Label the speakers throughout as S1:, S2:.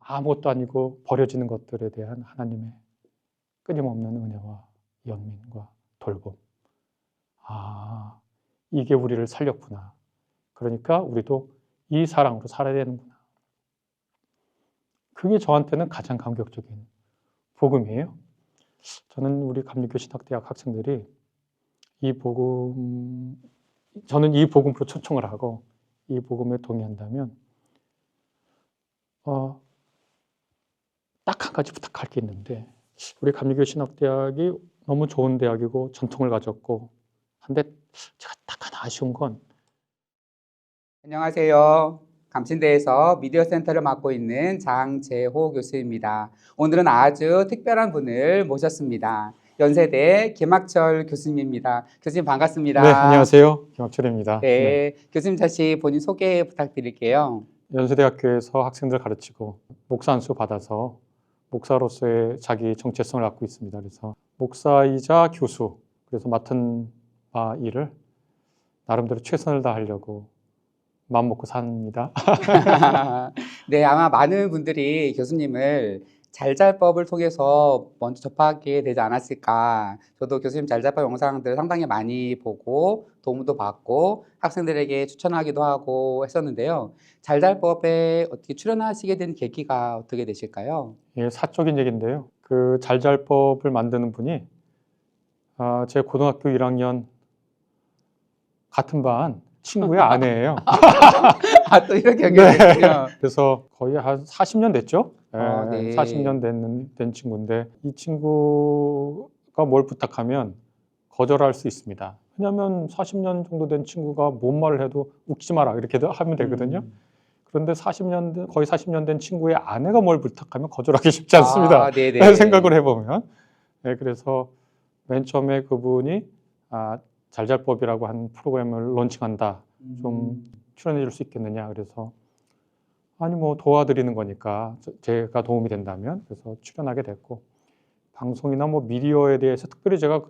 S1: 아무것도 아니고 버려지는 것들에 대한 하나님의 끊임없는 은혜와 연민과 돌봄. 아, 이게 우리를 살렸구나. 그러니까 우리도 이 사랑으로 살아야 되는구나. 그게 저한테는 가장 감격적인 복음이에요. 저는 우리 감리교신학대학 학생들이 저는 이 복음으로 초청을 하고 이 복음에 동의한다면 딱 한 가지 부탁할 게 있는데, 우리 감리교신학대학이 너무 좋은 대학이고 전통을 가졌고 한데 제가 딱 하나 아쉬운 건,
S2: 안녕하세요. 감신대에서 미디어 센터를 맡고 있는 장재호 교수입니다. 오늘은 아주 특별한 분을 모셨습니다. 연세대 김학철 교수님입니다. 교수님 반갑습니다.
S1: 네, 안녕하세요. 김학철입니다.
S2: 네, 교수님 다시 본인 소개 부탁드릴게요.
S1: 연세대학교에서 학생들 가르치고 목사 안수 받아서 목사로서의 자기 정체성을 갖고 있습니다. 그래서 목사이자 교수, 그래서 맡은 바 일을 나름대로 최선을 다하려고 마음 먹고 삽니다.
S2: 네, 아마 많은 분들이 교수님을 잘잘법을 통해서 먼저 접하게 되지 않았을까. 저도 교수님 잘잘법 영상들을 상당히 많이 보고 도움도 받고 학생들에게 추천하기도 하고 했었는데요. 잘잘법에 어떻게 출연하시게 된 계기가 어떻게 되실까요?
S1: 예, 사적인 얘기인데요. 그 잘잘법을 만드는 분이 제 고등학교 1학년 같은 반 친구의 아내예요.
S2: 또 이렇게 연결됐군요.
S1: 그래서 거의 한 40년 됐죠?
S2: 네.
S1: 40년 된 친구인데, 이 친구가 뭘 부탁하면 거절할 수 있습니다. 왜냐하면 40년 정도 된 친구가 뭔 말을 해도 웃기지 마라 이렇게 하면 되거든요. 그런데 거의 40년 된 친구의 아내가 뭘 부탁하면 거절하기 쉽지 않습니다. 생각을 해보면. 네, 그래서 맨 처음에 그분이 잘잘법이라고 한 프로그램을 론칭한다. 좀 출연해 줄 수 있겠느냐. 그래서 아니 뭐 도와드리는 거니까 제가 도움이 된다면, 그래서 출연하게 됐고, 방송이나 뭐 미디어에 대해서 특별히 제가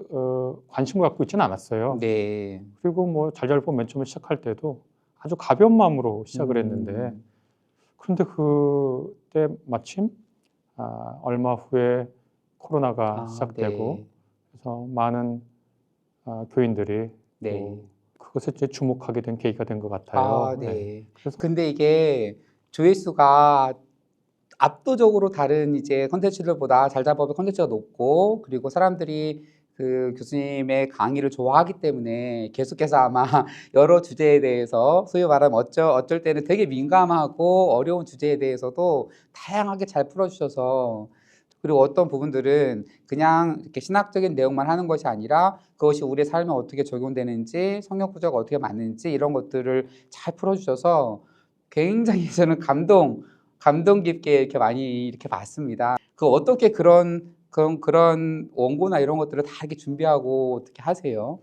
S1: 관심을 갖고 있지는 않았어요.
S2: 네.
S1: 그리고 뭐 잘잘법 맨 처음에 시작할 때도 아주 가벼운 마음으로 시작을 했는데, 그런데 그때 마침 얼마 후에 코로나가 시작되고, 그래서 많은 교인들이 그것에 이제 주목하게 된 계기가 된 것 같아요.
S2: 그래서 근데 이게 조회수가 압도적으로 다른 이제 컨텐츠들보다 잘잘법의 컨텐츠가 높고, 그리고 사람들이 그 교수님의 강의를 좋아하기 때문에 계속해서 아마 여러 주제에 대해서, 소위 말하면 어쩔 때는 되게 민감하고 어려운 주제에 대해서도 다양하게 잘 풀어주셔서, 그리고 어떤 부분들은 그냥 이렇게 신학적인 내용만 하는 것이 아니라 그것이 우리의 삶에 어떻게 적용되는지, 성경 구조가 어떻게 맞는지 이런 것들을 잘 풀어주셔서 굉장히 저는 감동 깊게 이렇게 많이 이렇게 봤습니다. 그 어떻게 그런 원고나 이런 것들을 다 이렇게 준비하고 어떻게 하세요?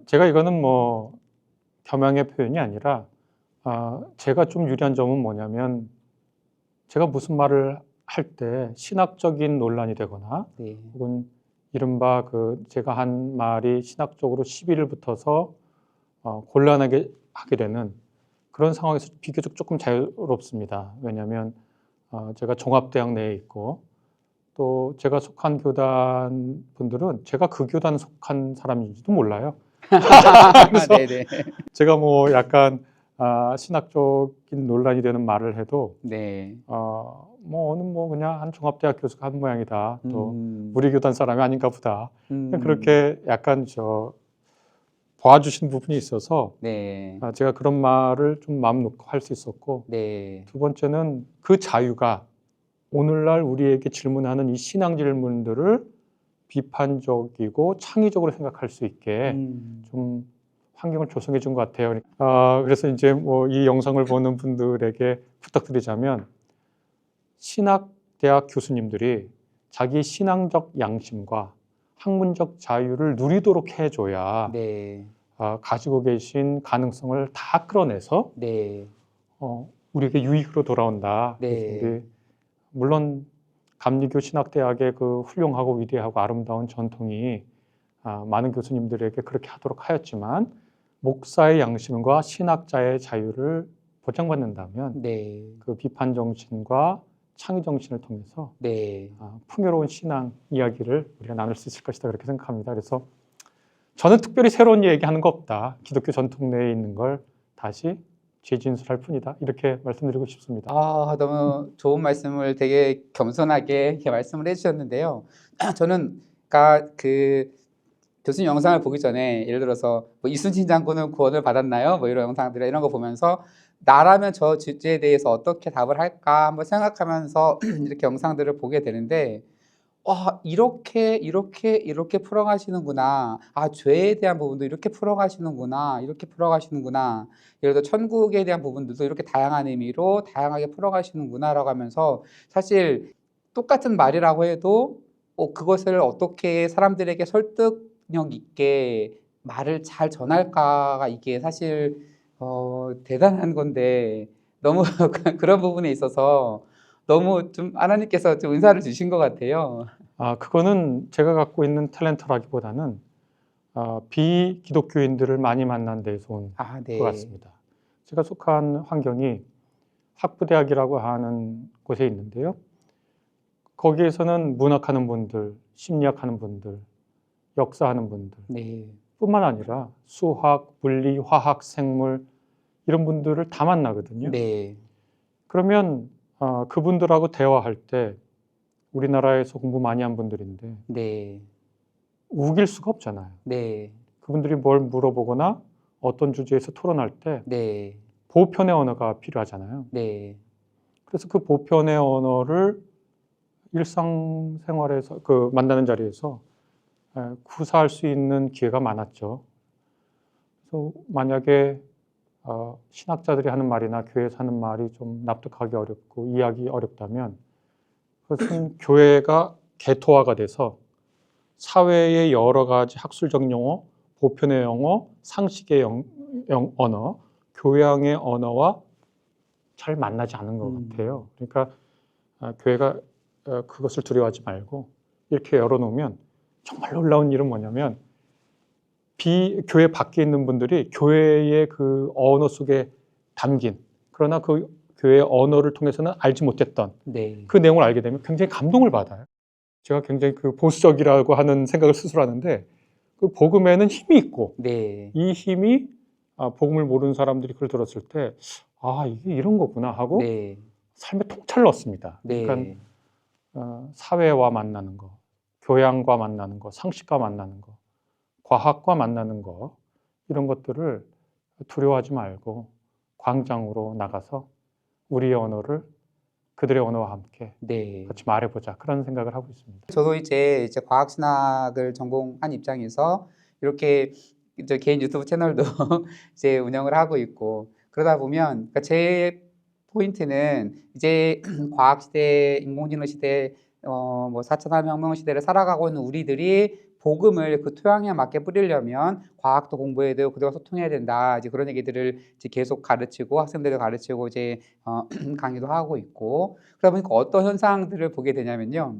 S1: 제가 이거는 뭐 겸양의 표현이 아니라, 제가 좀 유리한 점은 뭐냐면, 제가 무슨 말을 할 때 신학적인 논란이 되거나 혹은 이른바 제가 한 말이 신학적으로 시비를 붙어서 곤란하게 하게 되는 그런 상황에서 비교적 조금 자유롭습니다. 왜냐하면 제가 종합대학 내에 있고, 또 제가 속한 교단 분들은 제가 그 교단에 속한 사람인지도 몰라요. 그래서 제가 뭐 약간 신학적인 논란이 되는 말을 해도 그냥 한 종합대학 교수가 한 모양이다. 또 우리 교단 사람이 아닌가 보다. 그렇게 약간 봐주신 부분이 있어서 제가 그런 말을 좀 마음 놓고 할 수 있었고, 두 번째는 그 자유가 오늘날 우리에게 질문하는 이 신앙 질문들을 비판적이고 창의적으로 생각할 수 있게 좀 환경을 조성해 준 것 같아요. 그래서 이제 뭐 이 영상을 보는 분들에게 부탁드리자면, 신학대학 교수님들이 자기 신앙적 양심과 학문적 자유를 누리도록 해줘야 가지고 계신 가능성을 다 끌어내서 우리에게 유익으로 돌아온다. 그래서 물론 감리교 신학대학의 그 훌륭하고 위대하고 아름다운 전통이 많은 교수님들에게 그렇게 하도록 하였지만, 목사의 양심과 신학자의 자유를 보장받는다면
S2: 네.
S1: 그 비판 정신과 창의 정신을 통해서
S2: 네.
S1: 풍요로운 신앙 이야기를 우리가 나눌 수 있을 것이다 그렇게 생각합니다. 그래서 저는 특별히 새로운 얘기하는 거 없다. 기독교 전통 내에 있는 걸 다시 재진술할 뿐이다. 이렇게 말씀드리고 싶습니다.
S2: 너무 좋은 말씀을 되게 겸손하게 이렇게 말씀을 해주셨는데요. 저는 그러니까 그 교수님 영상을 보기 전에 예를 들어서 뭐 이순신 장군은 구원을 받았나요? 뭐 이런 영상들 이런 거 보면서 나라면 저 주제에 대해서 어떻게 답을 할까 한번 생각하면서 이렇게 영상들을 보게 되는데 이렇게 풀어가시는구나. 죄에 대한 부분도 이렇게 풀어가시는구나. 이렇게 풀어가시는구나. 예를 들어 천국에 대한 부분들도 이렇게 다양한 의미로 다양하게 풀어가시는구나라고 하면서 사실 똑같은 말이라고 해도 그것을 어떻게 사람들에게 설득력 있게 말을 잘 전할까가 이게 사실 대단한 건데 너무 그런 부분에 있어서 너무 좀 하나님께서 좀 은사를 주신 것 같아요.
S1: 그거는 제가 갖고 있는 탤런트라기보다는 비기독교인들을 많이 만난 데에서 온 것
S2: 네.
S1: 같습니다. 제가 속한 환경이 학부대학이라고 하는 곳에 있는데요. 거기에서는 문학하는 분들, 심리학하는 분들, 역사하는 분들
S2: 네.
S1: 뿐만 아니라 수학, 물리, 화학, 생물 이런 분들을 다 만나거든요.
S2: 네.
S1: 그러면 그분들하고 대화할 때 우리나라에서 공부 많이 한 분들인데
S2: 네.
S1: 우길 수가 없잖아요.
S2: 네.
S1: 그분들이 뭘 물어보거나 어떤 주제에서 토론할 때
S2: 네.
S1: 보편의 언어가 필요하잖아요.
S2: 네.
S1: 그래서 그 보편의 언어를 일상생활에서 만나는 자리에서 구사할 수 있는 기회가 많았죠. 그래서 만약에 신학자들이 하는 말이나 교회에서 하는 말이 좀 납득하기 어렵고 이해하기 어렵다면 그것은 교회가 개토화가 돼서 사회의 여러 가지 학술적 용어, 보편의 용어, 상식의 언어, 교양의 언어와 잘 만나지 않은 것 같아요. 그러니까 교회가 그것을 두려워하지 말고 이렇게 열어놓으면 정말 놀라운 일은 뭐냐면 교회 밖에 있는 분들이 교회의 그 언어 속에 담긴 그러나 그 교회의 언어를 통해서는 알지 못했던
S2: 네.
S1: 그 내용을 알게 되면 굉장히 감동을 받아요. 제가 굉장히 보수적이라고 하는 생각을 스스로 하는데 그 복음에는 힘이 있고
S2: 네.
S1: 이 힘이 복음을 모르는 사람들이 그걸 들었을 때 이게 이런 거구나 하고
S2: 네.
S1: 삶에 통찰을 얻습니다.
S2: 네.
S1: 그러니까 사회와 만나는 거, 교양과 만나는 거, 상식과 만나는 거, 과학과 만나는 거 이런 것들을 두려워하지 말고 광장으로 나가서 우리의 언어를 그들의 언어와 함께
S2: 네.
S1: 같이 말해보자 그런 생각을 하고 있습니다.
S2: 저도 이제 과학신학을 전공한 입장에서 이렇게 이제 개인 유튜브 채널도 이제 운영을 하고 있고 그러다 보면 그러니까 제 포인트는 이제 과학 시대, 인공지능 시대, 뭐 4차 산업혁명 시대를 살아가고 있는 우리들이 복음을 그 토양에 맞게 뿌리려면 과학도 공부해야 되고 그들과 소통해야 된다. 이제 그런 얘기들을 이제 계속 가르치고 학생들도 가르치고 이제 강의도 하고 있고 그러다 보니까 어떤 현상들을 보게 되냐면요.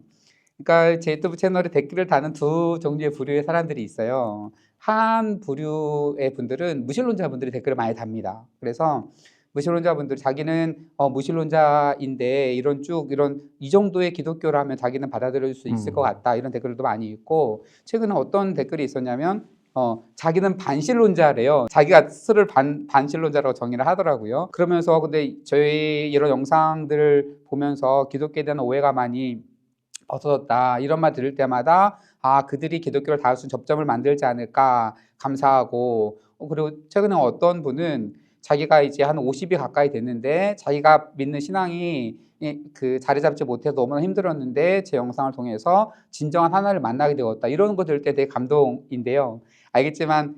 S2: 그러니까 제 유튜브 채널에 댓글을 다는 두 종류의 부류의 사람들이 있어요. 한 부류의 분들은 무신론자분들이 댓글을 많이 답니다. 그래서 무신론자분들 자기는 무신론자인데 이런 이 정도의 기독교라면 자기는 받아들일 수 있을 것 같다 이런 댓글도 많이 있고 최근에 어떤 댓글이 있었냐면 자기는 반신론자래요. 자기가 스스로를 반신론자라고 정의를 하더라고요. 그러면서 근데 저희 이런 영상들을 보면서 기독교에 대한 오해가 많이 벗어졌다 이런 말 들을 때마다 그들이 기독교를 다룰 수 있는 접점을 만들지 않을까 감사하고 그리고 최근에 어떤 분은 자기가 이제 한 50이 가까이 됐는데 자기가 믿는 신앙이 그 자리 잡지 못해서 너무나 힘들었는데 제 영상을 통해서 진정한 하나를 만나게 되었다 이런 거 들을 때 되게 감동인데요. 알겠지만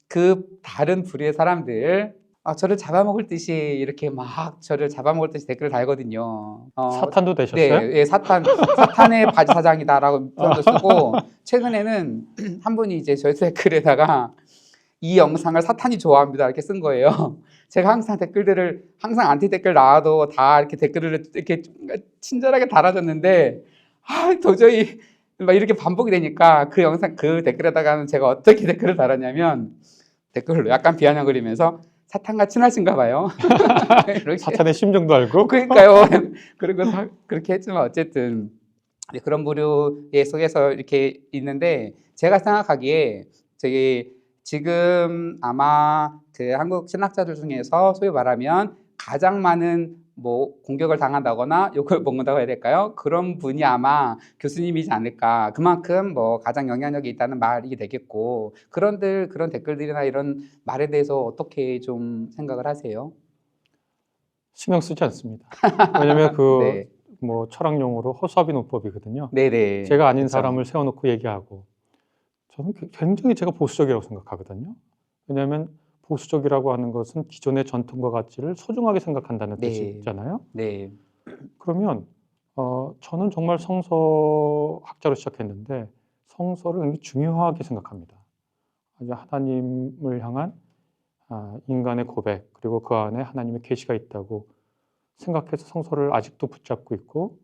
S2: 그 다른 부류의 사람들 저를 잡아먹을 듯이 이렇게 막 저를 잡아먹을 듯이 댓글을 달거든요.
S1: 사탄도 되셨어요?
S2: 네, 사탄의 바지 사장이다라고 표현도 쓰고 최근에는 한 분이 이제 저희 댓글에다가 이 영상을 사탄이 좋아합니다 이렇게 쓴 거예요. 제가 항상 안티 댓글 나와도 다 이렇게 댓글을 이렇게 친절하게 달아줬는데 도저히 막 이렇게 반복이 되니까 그 댓글에다가는 제가 어떻게 댓글을 달았냐면 댓글로 약간 비아냥거리면서 사탄과 친하신가 봐요. 이렇게.
S1: 사탄의 심정도 알고.
S2: 그러니까요. 그리고 그렇게 했지만 어쨌든 그런 부류의 속에서 이렇게 있는데 제가 생각하기에 저기 지금 아마 그 한국 신학자들 중에서 소위 말하면 가장 많은 뭐 공격을 당한다거나 욕을 먹는다고 해야 될까요? 그런 분이 아마 교수님이지 않을까. 그만큼 뭐 가장 영향력이 있다는 말이 되겠고 그런 댓글들이나 이런 말에 대해서 어떻게 좀 생각을 하세요?
S1: 신경 쓰지 않습니다. 왜냐하면
S2: 네.
S1: 뭐 철학용어로 허수아비 논법이거든요.
S2: 네네.
S1: 제가 아닌
S2: 그렇죠.
S1: 사람을 세워놓고 얘기하고 저는 굉장히 제가 보수적이라고 생각하거든요. 왜냐하면 보수적이라고 하는 것은 기존의 전통과 가치를 소중하게 생각한다는
S2: 네.
S1: 뜻이잖아요.
S2: 네.
S1: 그러면 저는 정말 성서학자로 시작했는데 성서를 굉장히 중요하게 생각합니다. 아주 하나님을 향한 인간의 고백 그리고 그 안에 하나님의 계시가 있다고 생각해서 성서를 아직도 붙잡고 있고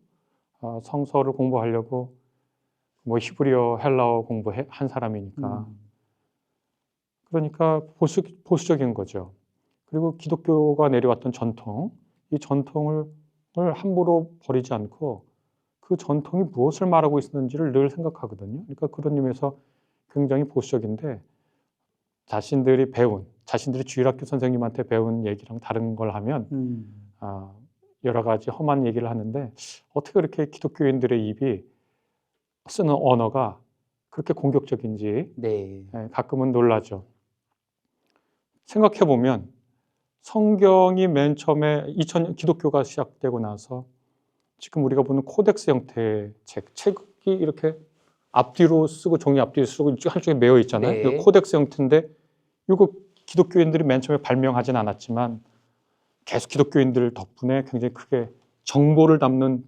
S1: 성서를 공부하려고 뭐 히브리어, 헬라어 공부한 사람이니까 그러니까 보수적인 거죠. 그리고 기독교가 내려왔던 전통, 이 전통을 함부로 버리지 않고 그 전통이 무엇을 말하고 있었는지를 늘 생각하거든요. 그러니까 그런 의미에서 굉장히 보수적인데 자신들이 주일학교 선생님한테 배운 얘기랑 다른 걸 하면 여러 가지 험한 얘기를 하는데 어떻게 그렇게 기독교인들의 입이 쓰는 언어가 그렇게 공격적인지
S2: 네.
S1: 가끔은 놀라죠. 생각해 보면 성경이 맨 처음에 2000년 기독교가 시작되고 나서 지금 우리가 보는 코덱스 형태의 책이 이렇게 앞뒤로 쓰고 종이 앞뒤로 쓰고 한쪽에 메어 있잖아요.
S2: 네.
S1: 이거 코덱스 형태인데 이거 기독교인들이 맨 처음에 발명하진 않았지만 계속 기독교인들 덕분에 굉장히 크게 정보를 담는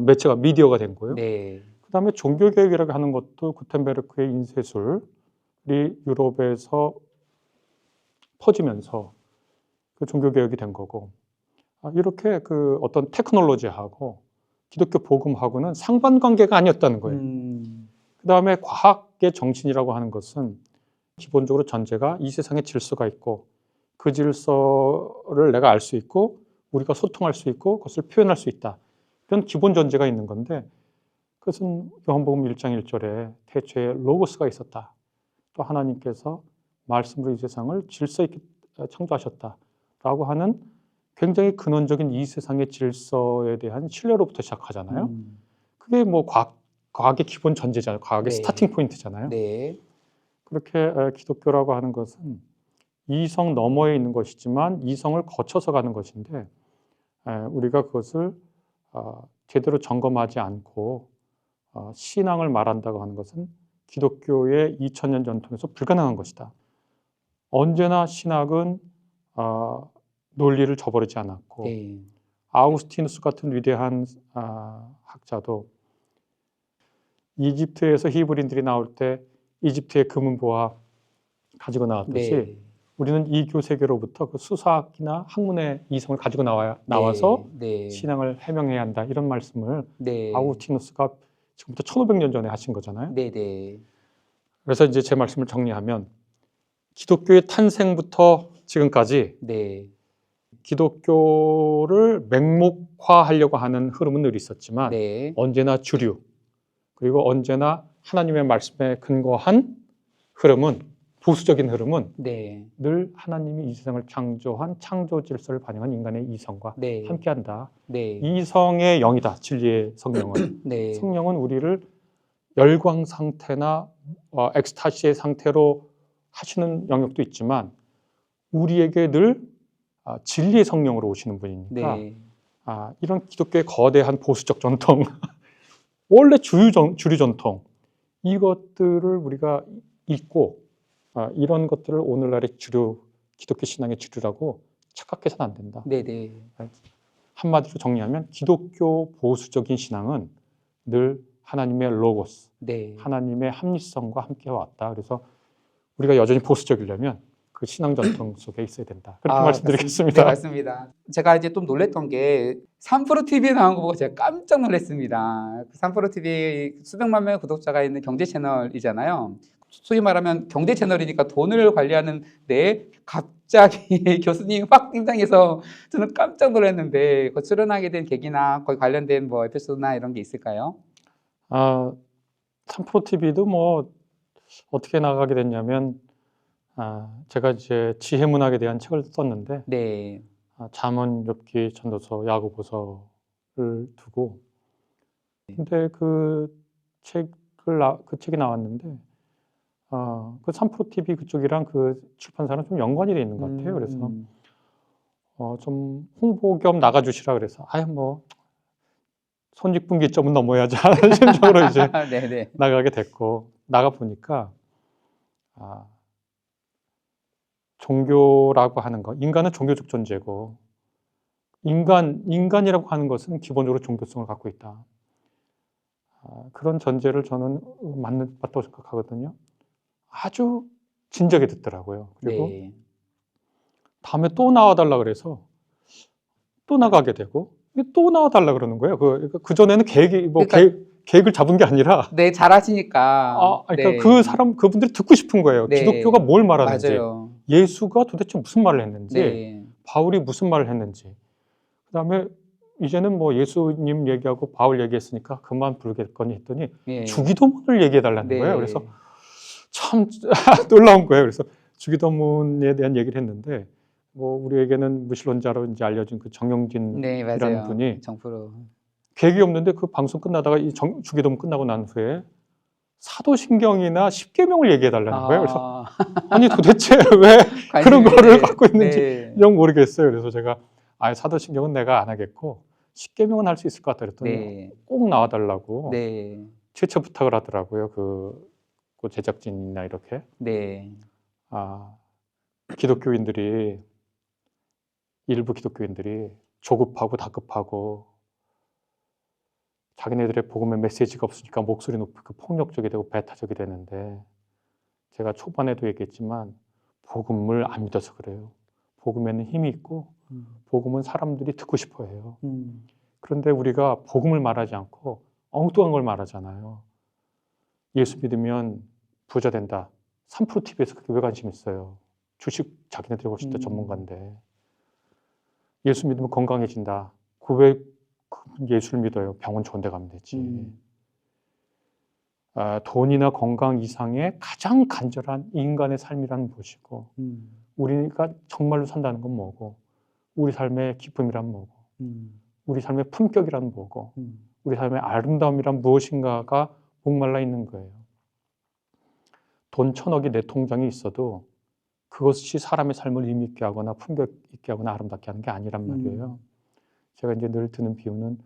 S1: 매체가 미디어가 된 거예요.
S2: 네.
S1: 그다음에 종교개혁이라고 하는 것도 구텐베르크의 인쇄술이 유럽에서 퍼지면서 그 종교개혁이 된 거고 이렇게 그 어떤 테크놀로지하고 기독교 복음하고는 상반관계가 아니었다는 거예요. 그다음에 과학의 정신이라고 하는 것은 기본적으로 전제가 이 세상에 질서가 있고 그 질서를 내가 알 수 있고 우리가 소통할 수 있고 그것을 표현할 수 있다. 이런 기본 전제가 있는 건데 그것은 요한복음 1장 1절에 태초에 로고스가 있었다. 또 하나님께서 말씀으로 이 세상을 질서 있게 창조하셨다라고 하는 굉장히 근원적인 이 세상의 질서에 대한 신뢰로부터 시작하잖아요. 그게 뭐 과학의 기본 전제잖아요. 과학의
S2: 네.
S1: 스타팅 포인트잖아요.
S2: 네.
S1: 그렇게 기독교라고 하는 것은 이성 너머에 있는 것이지만 이성을 거쳐서 가는 것인데 우리가 그것을 제대로 점검하지 않고 신앙을 말한다고 하는 것은 기독교의 2000년 전통에서 불가능한 것이다. 언제나 신학은 논리를 저버리지 않았고
S2: 네.
S1: 아우구스티누스 같은 위대한 학자도 이집트에서 히브리인들이 나올 때 이집트의 금은보화 가지고 나왔듯이
S2: 네.
S1: 우리는 이교 세계로부터 그 수사학이나 학문의 이성을 가지고 나와서
S2: 네.
S1: 신앙을 해명해야 한다 이런 말씀을
S2: 네.
S1: 아우구스티누스가 지금부터 1500년 전에 하신 거잖아요.
S2: 네. 네.
S1: 그래서 이제 제 말씀을 정리하면 기독교의 탄생부터 지금까지
S2: 네.
S1: 기독교를 맹목화하려고 하는 흐름은 늘 있었지만
S2: 네.
S1: 언제나 주류 그리고 언제나 하나님의 말씀에 근거한 흐름은 보수적인 흐름은
S2: 네.
S1: 늘 하나님이 이 세상을 창조한 창조 질서를 반영한 인간의 이성과
S2: 네.
S1: 함께한다.
S2: 네.
S1: 이성의 영이다. 진리의 성령은.
S2: 네.
S1: 성령은 우리를 열광 상태나 엑스타시의 상태로 하시는 영역도 있지만 우리에게 늘 진리의 성령으로 오시는 분이니까
S2: 네.
S1: 이런 기독교의 거대한 보수적 전통 원래 주류 전통 이것들을 우리가 잊고 이런 것들을 오늘날의 주류 기독교 신앙의 주류라고 착각해서는 안 된다.
S2: 네. 네.
S1: 한마디로 정리하면 기독교 보수적인 신앙은 늘 하나님의 로고스,
S2: 네.
S1: 하나님의 합리성과 함께 왔다. 그래서 우리가 여전히 보수적이려면 그 신앙 전통 속에 있어야 된다. 그렇게 말씀드리겠습니다.
S2: 네, 맞습니다. 제가 이제 좀 놀랬던 게 3프로 TV에 나온 거 보고 제가 깜짝 놀랐습니다. 3프로 TV 수백만 명의 구독자가 있는 경제 채널이잖아요. 소위 말하면 경제 채널이니까 돈을 관리하는데 갑자기 교수님 확 등장해서 저는 깜짝 놀랐는데 그 출연하게 된 계기나 거기 관련된 뭐 에피소드나 이런 게 있을까요?
S1: 아, 3프로 TV도 뭐 어떻게 나가게 됐냐면 제가 이제 지혜문학에 대한 책을 썼는데
S2: 네,
S1: 잠언, 욥기, 전도서, 야고보서를 두고 근데 그 책이 나왔는데 그 3프로 TV 그쪽이랑 그 출판사는 좀 연관이 돼 있는 것 같아요. 그래서 좀 홍보 겸 나가주시라 그래서 뭐 손익분기점은 넘어야지 하는 심정으로 이제
S2: 네네.
S1: 나가게 됐고 나가 보니까 종교라고 하는 거 인간은 종교적 존재고 인간이라고 하는 것은 기본적으로 종교성을 갖고 있다. 그런 전제를 저는 맞다고 생각하거든요. 아주 진작에 듣더라고요. 그리고
S2: 네.
S1: 다음에 또 나와달라 그래서 또 나가게 되고 또 나와달라 그러는 거예요. 그 전에는
S2: 그러니까
S1: 계획을 잡은 게 아니라
S2: 네, 잘하시니까
S1: 그러니까
S2: 네,
S1: 그분들이 듣고 싶은 거예요. 기독교가
S2: 네,
S1: 뭘 말하는지,
S2: 맞아요.
S1: 예수가 도대체 무슨 말을 했는지,
S2: 네,
S1: 바울이 무슨 말을 했는지. 그다음에 이제는 뭐 예수님 얘기하고 바울 얘기했으니까 그만 부르겠거니 했더니
S2: 네,
S1: 주기도문을 얘기해 달라는 거예요. 그래서
S2: 네,
S1: 참 놀라운 거예요. 그래서 주기도문에 대한 얘기를 했는데 뭐 우리에게는 무신론자로 이제 알려진 그
S2: 네,
S1: 정영진이라는
S2: 맞아요.
S1: 분이
S2: 정프로.
S1: 계획이 없는데 그 방송 끝나다가 주기도문 끝나고 난 후에 사도신경이나 십계명을 얘기해 달라는 거예요. 그래서
S2: 아,
S1: 아니 도대체 왜 그런
S2: 관심이,
S1: 거를
S2: 네,
S1: 갖고 있는지
S2: 네,
S1: 영 모르겠어요. 그래서 제가 사도신경은 내가 안 하겠고 십계명은 할 수 있을 것 같다 그랬더니
S2: 네,
S1: 꼭 나와 달라고
S2: 네,
S1: 최초 부탁을 하더라고요. 그 제작진이나 이렇게
S2: 네,
S1: 기독교인들이 일부 기독교인들이 조급하고 다급하고 자기네들의 복음의 메시지가 없으니까 목소리 높이고 폭력적이 되고 배타적이 되는데 제가 초반에도 얘기했지만 복음을 안 믿어서 그래요. 복음에는 힘이 있고 복음은 사람들이 듣고 싶어 해요. 그런데 우리가 복음을 말하지 않고 엉뚱한 걸 말하잖아요. 예수 믿으면 부자 된다. 3프로 TV에서 그게 왜 관심 있어요? 주식 자기네들이 훨씬 더 전문가인데. 예수 믿으면 건강해진다. 왜 예수를 믿어요? 병원 좋은 데 가면 되지. 돈이나 건강 이상의 가장 간절한 인간의 삶이란 무엇이고 우리가 정말로 산다는 건 뭐고 우리 삶의 기쁨이란 뭐고 우리 삶의 품격이란 뭐고 우리 삶의 아름다움이란 무엇인가가 목말라 있는 거예요. 돈 1,000억이 내 통장에 있어도 그것이 사람의 삶을 의미 있게 하거나 품격 있게 하거나 아름답게 하는 게 아니란 말이에요. 제가 이제 늘 드는 비유는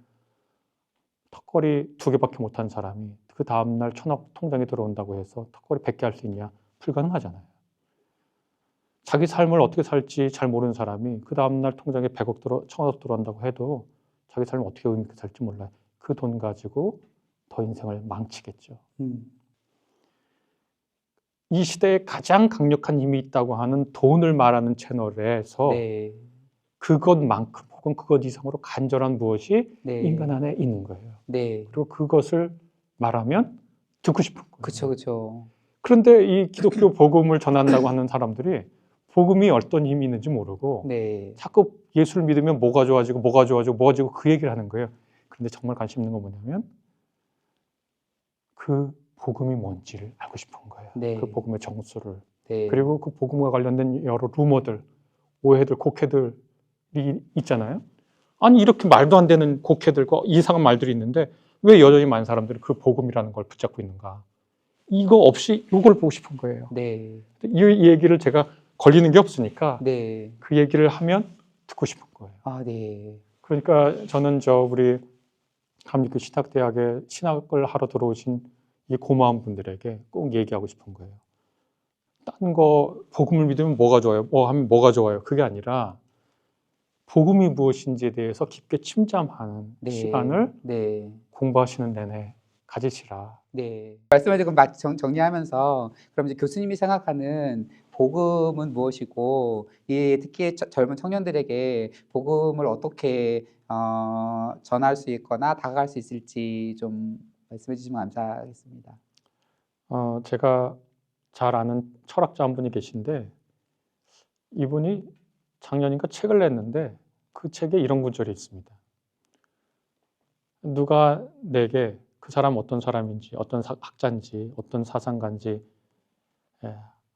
S1: 턱걸이 2개밖에 못한 사람이 그 다음날 1,000억 통장에 들어온다고 해서 턱걸이 100개 할 수 있냐? 불가능하잖아요. 자기 삶을 어떻게 살지 잘 모르는 사람이 그 다음날 통장에 1,000억 들어온다고 해도 자기 삶을 어떻게 의미 있게 살지 몰라요. 그 돈 가지고 더 인생을 망치겠죠. 이 시대에 가장 강력한 힘이 있다고 하는 돈을 말하는 채널에서
S2: 네,
S1: 그것만큼 혹은 그것 이상으로 간절한 무엇이
S2: 네,
S1: 인간 안에 있는 거예요.
S2: 네,
S1: 그리고 그것을 말하면 듣고 싶은 거예요.
S2: 그쵸, 그쵸.
S1: 그런데 이 기독교 복음을 전한다고 하는 사람들이 복음이 어떤 힘이 있는지 모르고
S2: 네,
S1: 자꾸 예수를 믿으면 뭐가 좋아지고 그 얘기를 하는 거예요. 그런데 정말 관심 있는 건 뭐냐면 그 복음이 뭔지를 알고 싶은 거예요.
S2: 네,
S1: 그 복음의 정수를.
S2: 네,
S1: 그리고 그 복음과 관련된 여러 루머들, 오해들, 곡해들이 있잖아요. 아니 이렇게 말도 안 되는 곡해들과 이상한 말들이 있는데 왜 여전히 많은 사람들이 그 복음이라는 걸 붙잡고 있는가. 이거 없이 이걸 보고 싶은 거예요.
S2: 네,
S1: 이 얘기를 제가 걸리는 게 없으니까
S2: 네,
S1: 그 얘기를 하면 듣고 싶은 거예요.
S2: 네,
S1: 그러니까 저는 우리 감리교 신학대학에 신학을 하러 들어오신 이 고마운 분들에게 꼭 얘기하고 싶은 거예요. 딴 거 복음을 믿으면 뭐가 좋아요? 뭐 하면 뭐가 좋아요? 그게 아니라 복음이 무엇인지에 대해서 깊게 침잠하는
S2: 네,
S1: 시간을
S2: 네.
S1: 공부하시는 내내 가지시라.
S2: 네. 말씀하신 거 정리하면서 그럼 이제 교수님이 생각하는 복음은 무엇이고 특히 젊은 청년들에게 복음을 어떻게 전할 수 있거나 다가갈 수 있을지 좀 말씀해 주시면 감사하겠습니다.
S1: 제가 잘 아는 철학자 한 분이 계신데 이분이 작년인가 책을 냈는데 그 책에 이런 구절이 있습니다. 누가 내게 그 사람 어떤 사람인지, 어떤 학자인지, 어떤 사상가인지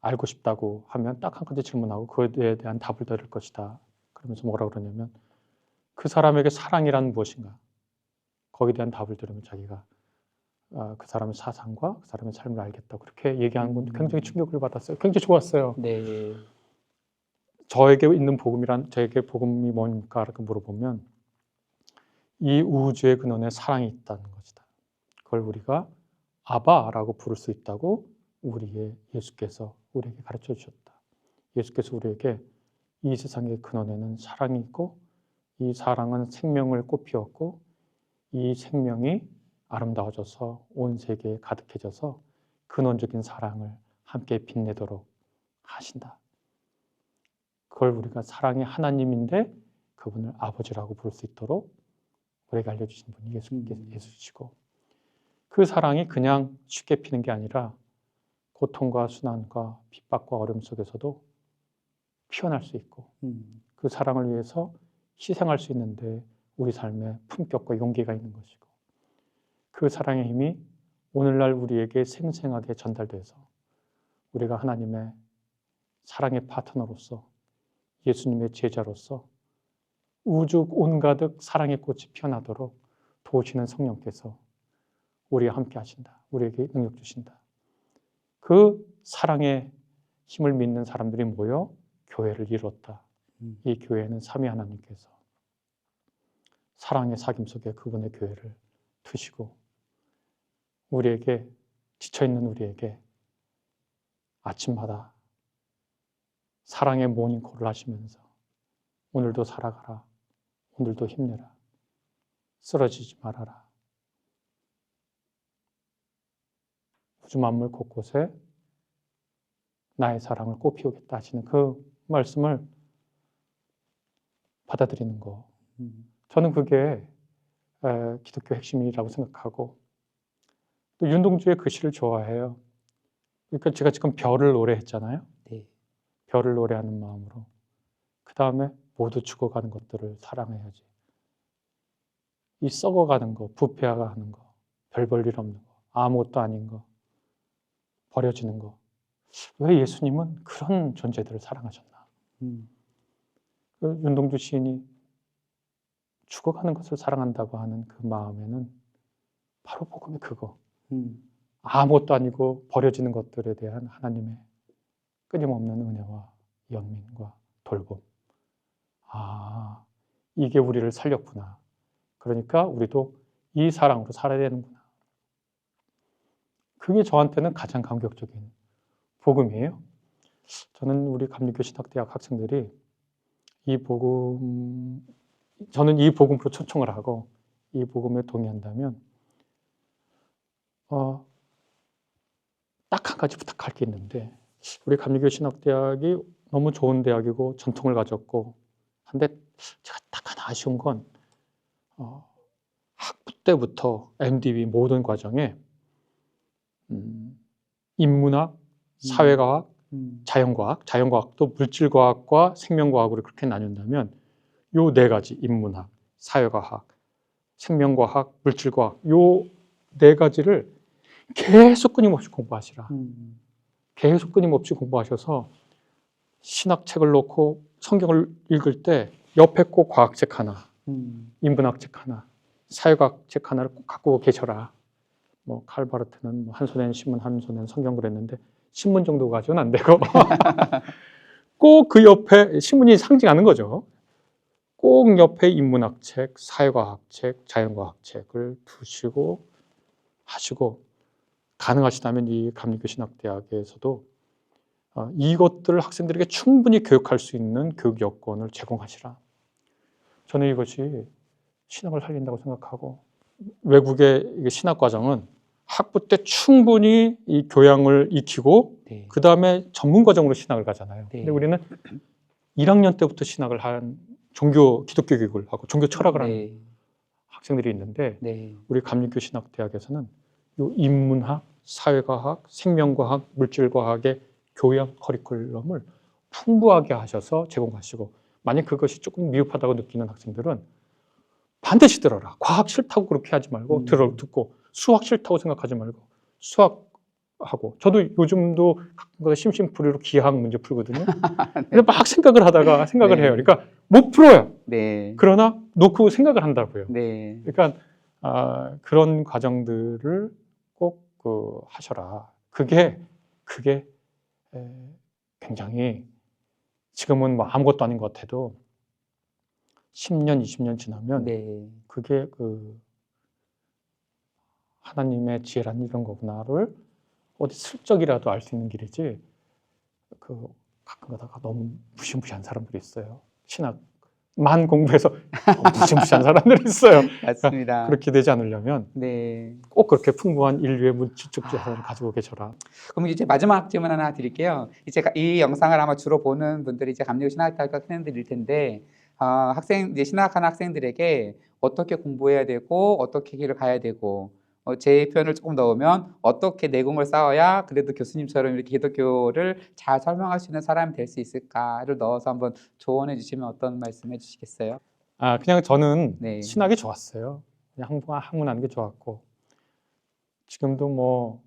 S1: 알고 싶다고 하면 딱 한 가지 질문하고 그에 대한 답을 들을 것이다. 그러면서 뭐라 그러냐면 그 사람에게 사랑이란 무엇인가? 거기에 대한 답을 들으면 자기가 그 사람의 사상과 그 사람의 삶을 알겠다. 그렇게 얘기하는 건 굉장히 충격을 받았어요. 굉장히 좋았어요.
S2: 네.
S1: 저에게 있는 저에게 복음이 뭡니까? 이렇게 물어보면 이 우주의 근원에 사랑이 있다는 것이다. 그걸 우리가 아바라고 부를 수 있다고 예수께서 우리에게 가르쳐 주셨다. 예수께서 우리에게 이 세상의 근원에는 사랑이 있고 이 사랑은 생명을 꽃피웠고 이 생명이 아름다워져서 온 세계에 가득해져서 근원적인 사랑을 함께 빛내도록 하신다. 그걸 우리가 사랑의 하나님인데 그분을 아버지라고 부를 수 있도록 우리에게 알려주신 분이 예수시고 그 사랑이 그냥 쉽게 피는 게 아니라 고통과 순환과 핍박과 어려움 속에서도 피어날 수 있고 그 사랑을 위해서 희생할 수 있는데 우리 삶에 품격과 용기가 있는 것이고 그 사랑의 힘이 오늘날 우리에게 생생하게 전달돼서 우리가 하나님의 사랑의 파트너로서 예수님의 제자로서 우주 온가득 사랑의 꽃이 피어나도록 도우시는 성령께서 우리와 함께 하신다. 우리에게 능력 주신다. 그 사랑의 힘을 믿는 사람들이 모여 교회를 이루었다. 이 교회는 삼위 하나님께서 사랑의 사귐 속에 그분의 교회를 두시고 우리에게 지쳐있는 우리에게 아침마다 사랑의 모닝콜을 하시면서 오늘도 살아가라. 오늘도 힘내라. 쓰러지지 말아라. 우주 만물 곳곳에 나의 사랑을 꽃피우겠다 하시는 그 말씀을 받아들이는 거. 저는 그게 기독교 핵심이라고 생각하고 또 윤동주의 글씨를 좋아해요. 그러니까 제가 지금 별을 노래했잖아요.
S2: 네.
S1: 별을 노래하는 마음으로 그 다음에 모두 죽어가는 것들을 사랑해야지. 이 썩어가는 거, 부패하는 거, 별 볼 일 없는 거, 아무것도 아닌 거, 버려지는 거. 왜 예수님은 그런 존재들을 사랑하셨나? 그 윤동주 시인이 죽어가는 것을 사랑한다고 하는 그 마음에는 바로 복음이 그거. 아무것도 아니고 버려지는 것들에 대한 하나님의 끊임없는 은혜와 연민과 돌봄. 아, 이게 우리를 살렸구나. 그러니까 우리도 이 사랑으로 살아야 되는구나. 그게 저한테는 가장 감격적인 복음이에요. 저는 우리 감리교 신학대학 학생들이 저는 이 복음으로 초청을 하고 이 복음에 동의한다면 딱 한 가지 부탁할 게 있는데 우리 감리교 신학대학이 너무 좋은 대학이고 전통을 가졌고 한데 제가 딱 하나 아쉬운 건 학부 때부터 MDB 모든 과정에 인문학, 사회과학, 자연과학도 물질과학과 생명과학으로 그렇게 나눈다면 요 네 가지 인문학, 사회과학, 생명과학, 물질과학 요 네 가지를 계속 끊임없이 공부하시라. 계속 끊임없이 공부하셔서 신학책을 놓고 성경을 읽을 때 옆에 꼭 과학책 하나, 인문학책 하나, 사회과학책 하나를 꼭 갖고 계셔라. 뭐 칼바르트는 한 손엔 신문, 한 손엔 성경 그랬는데 신문 정도 가져는 안 되고 꼭 그 옆에 신문이 상징하는 거죠. 꼭 옆에 인문학책, 사회과학책, 자연과학책을 두시고 하시고 가능하시다면 이 감리교 신학대학에서도 이것들을 학생들에게 충분히 교육할 수 있는 교육 여건을 제공하시라. 저는 이것이 신학을 살린다고 생각하고 외국의 신학 과정은 학부 때 충분히 이 교양을 익히고
S2: 네.
S1: 그 다음에 전문 과정으로 신학을 가잖아요.
S2: 네.
S1: 근데 우리는 1학년 때부터 신학을 한 기독교 교육을 하고 종교 철학을 하는
S2: 네.
S1: 학생들이 있는데
S2: 네.
S1: 우리 감리교 신학대학에서는 이 인문학, 사회과학, 생명과학, 물질과학의 교양 커리큘럼을 풍부하게 하셔서 제공하시고, 만약 그것이 조금 미흡하다고 느끼는 학생들은 반드시 들어라. 과학 싫다고 그렇게 하지 말고 듣고, 수학 싫다고 생각하지 말고 수학하고. 저도 요즘도 가끔가다 심심풀이로 기하학 문제 풀거든요. 근데 막 생각을 하다가 생각을
S2: 네.
S1: 해요. 그러니까 못 풀어요.
S2: 네.
S1: 그러나 놓고 생각을 한다고요.
S2: 네.
S1: 그러니까 그런 과정들을 꼭 하셔라. 그게 굉장히 지금은 뭐 아무것도 아닌 것 같아도 10년, 20년 지나면
S2: 네.
S1: 그게 하나님의 지혜란 이런 거구나를 어디 슬쩍이라도 알 수 있는 길이지. 가끔 가다가 너무 무시무시한 사람들이 있어요. 신학만 공부해서 무시무시한 사람들이 있어요.
S2: 맞습니다.
S1: 그렇게 되지 않으려면
S2: 네.
S1: 꼭 그렇게 풍부한 인류의 문지적 재산을 가지고 계셔라.
S2: 그럼 이제 마지막 질문 하나 드릴게요. 이제 이 영상을 아마 주로 보는 분들이 이제 감리교 신학대학교 학생들일 텐데, 이제 신학하는 학생들에게 어떻게 공부해야 되고 어떻게 길을 가야 되고, 제 표현을 조금 넣으면 어떻게 내공을 쌓아야 그래도 교수님처럼 이렇게 기독교를 잘 설명할 수 있는 사람이 될 수 있을까를 넣어서 한번 조언해 주시면 어떤 말씀 해주시겠어요?
S1: 그냥 저는
S2: 네.
S1: 신학이 좋았어요. 그냥 학문하는 게 좋았고, 지금도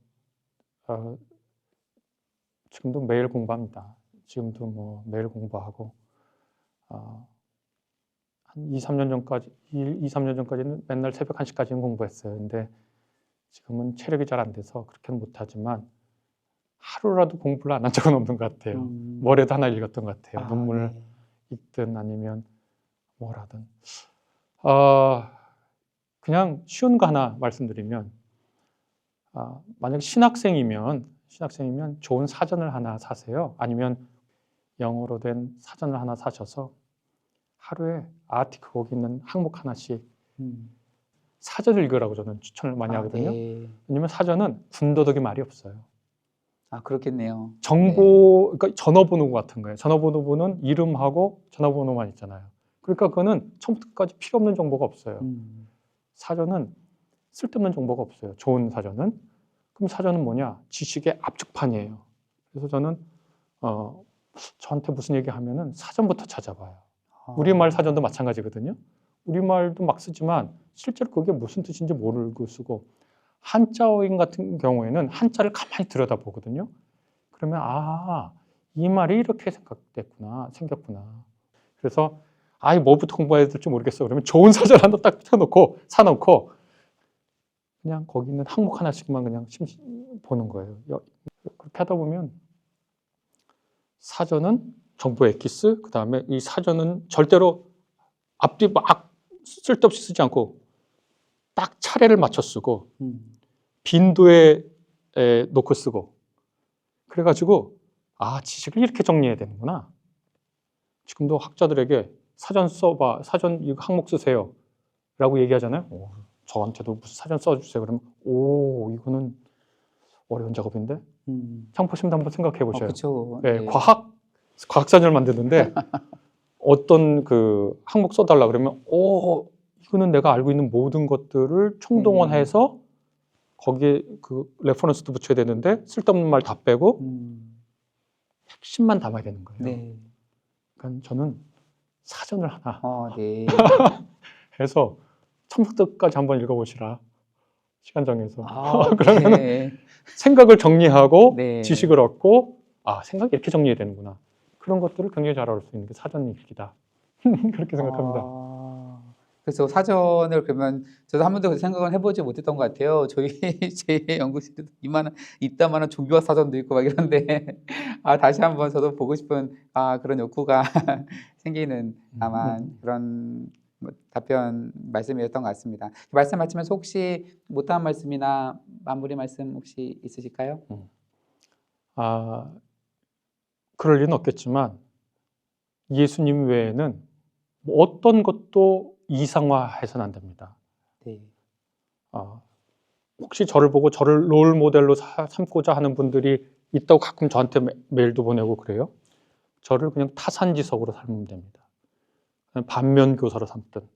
S1: 지금도 매일 공부합니다. 지금도 매일 공부하고, 한 2, 3년 전까지는 맨날 새벽 1시까지는 공부했어요. 근데 지금은 체력이 잘 안 돼서 그렇게는 못하지만 하루라도 공부를 안 한 적은 없는 것 같아요. 뭐라도 하나 읽었던 것 같아요. 논문을
S2: 네.
S1: 읽든 아니면 뭐라든. 그냥 쉬운 거 하나 말씀드리면, 만약 신학생이면 좋은 사전을 하나 사세요. 아니면 영어로 된 사전을 하나 사셔서 하루에 아티클 거기 있는 항목 하나씩 사전을 읽으라고 저는 추천을 많이 하거든요.
S2: 네.
S1: 왜냐면 사전은 군더더기 말이 없어요.
S2: 그렇겠네요.
S1: 그러니까 전화번호 같은 거예요. 전화번호는 이름하고 전화번호만 있잖아요. 그러니까 그거는 처음부터 끝까지 필요 없는 정보가 없어요. 사전은 쓸데없는 정보가 없어요. 좋은 사전은. 그럼 사전은 뭐냐? 지식의 압축판이에요. 그래서 저는 저한테 무슨 얘기하면은 사전부터 찾아봐요. 우리말 사전도 마찬가지거든요. 우리말도 막 쓰지만 실제로 그게 무슨 뜻인지 모르고 쓰고, 한자어인 같은 경우에는 한자를 가만히 들여다보거든요. 그러면 이 말이 이렇게 생겼구나. 그래서 뭐부터 공부해야 될지 모르겠어. 그러면 좋은 사전 하나 딱 펴놓고 사놓고 그냥 거기 있는 항목 하나씩만 그냥 보는 거예요. 그렇게 하다 보면 사전은 정보 엑기스, 그 다음에 이 사전은 절대로 앞뒤 막 쓸데없이 쓰지 않고 딱 차례를 맞춰 쓰고 빈도에 놓고 쓰고, 그래가지고 지식을 이렇게 정리해야 되는구나. 지금도 학자들에게 사전 써봐, 사전 이거 항목 쓰세요 라고 얘기하잖아요. 저한테도 무슨 사전 써주세요. 그러면 이거는 어려운 작업인데 창포심도 한번 생각해 보셔요.
S2: 그렇죠.
S1: 네, 과학사전을 만드는데 어떤 항목 써달라 그러면 이거는 내가 알고 있는 모든 것들을 총동원해서 거기에 레퍼런스도 붙여야 되는데 쓸데없는 말 다 빼고 핵심만 담아야 되는 거예요.
S2: 네.
S1: 그러니까 저는 사전을 하나
S2: 네.
S1: 해서 처음부터까지 한번 읽어보시라. 시간 정해서.
S2: 그러면
S1: 생각을 정리하고
S2: 네.
S1: 지식을 얻고 생각이 이렇게 정리해야 되는구나. 그런 것들을 굉장히 잘 알을 수 있는 게 사전 읽기다. 그렇게 생각합니다.
S2: 그래서 사전을 그러면 저도 한 번도 생각을 해보지 못했던 것 같아요. 제 연구실에도 이따만한 조교와 사전도 있고 막 이런데 다시 한번 저도 보고 싶은 그런 욕구가 생기는 아마 그런 답변 말씀이었던 것 같습니다. 말씀 마치면서 혹시 못한 말씀이나 마무리 말씀 혹시 있으실까요?
S1: 그럴 리는 없겠지만 예수님 외에는 어떤 것도 이상화해서는 안 됩니다.
S2: 네.
S1: 혹시 저를 보고 저를 롤 모델로 삼고자 하는 분들이 있다고 가끔 저한테 메일도 보내고 그래요. 저를 그냥 타산지석으로 삼으면 됩니다. 반면교사로 삼든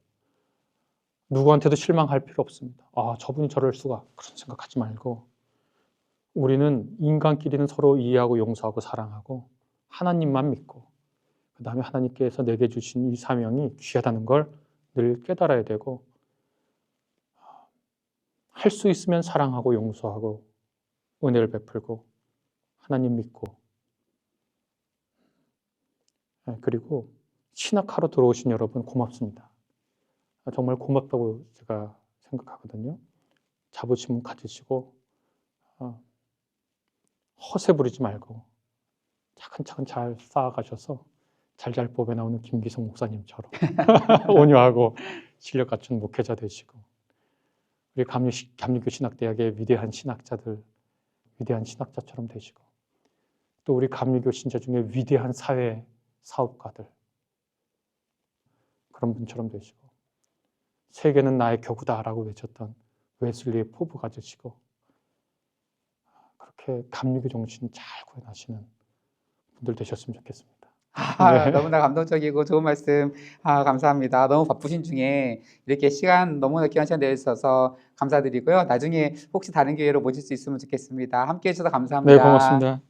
S1: 누구한테도 실망할 필요 없습니다. 저분이 저럴 수가, 그런 생각하지 말고 우리는 인간끼리는 서로 이해하고 용서하고 사랑하고 하나님만 믿고 그 다음에 하나님께서 내게 주신 이 사명이 귀하다는 걸 늘 깨달아야 되고 할 수 있으면 사랑하고 용서하고 은혜를 베풀고 하나님 믿고 그리고 신학하러 들어오신 여러분 고맙습니다. 정말 고맙다고 제가 생각하거든요. 자부심 가지시고 허세 부리지 말고 차근차근 잘 쌓아가셔서 잘잘 뽑에 나오는 김기성 목사님처럼 온유하고 실력 갖춘 목회자 되시고 우리 감리교 신학대학의 위대한 신학자들, 위대한 신학자처럼 되시고 또 우리 감리교 신자 중에 위대한 사회 사업가들 그런 분처럼 되시고 세계는 나의 교구다라고 외쳤던 웨슬리의 포부 가지시고 그렇게 감리교 정신 잘 구현하시는 분들 되셨으면 좋겠습니다. 네.
S2: 너무나 감동적이고 좋은 말씀 감사합니다. 너무 바쁘신 중에 이렇게 너무나 귀한 시간 내주셔서 감사드리고요. 나중에 혹시 다른 기회로 모실 수 있으면 좋겠습니다. 함께 해주셔서
S1: 네,
S2: 감사합니다.
S1: 고맙습니다.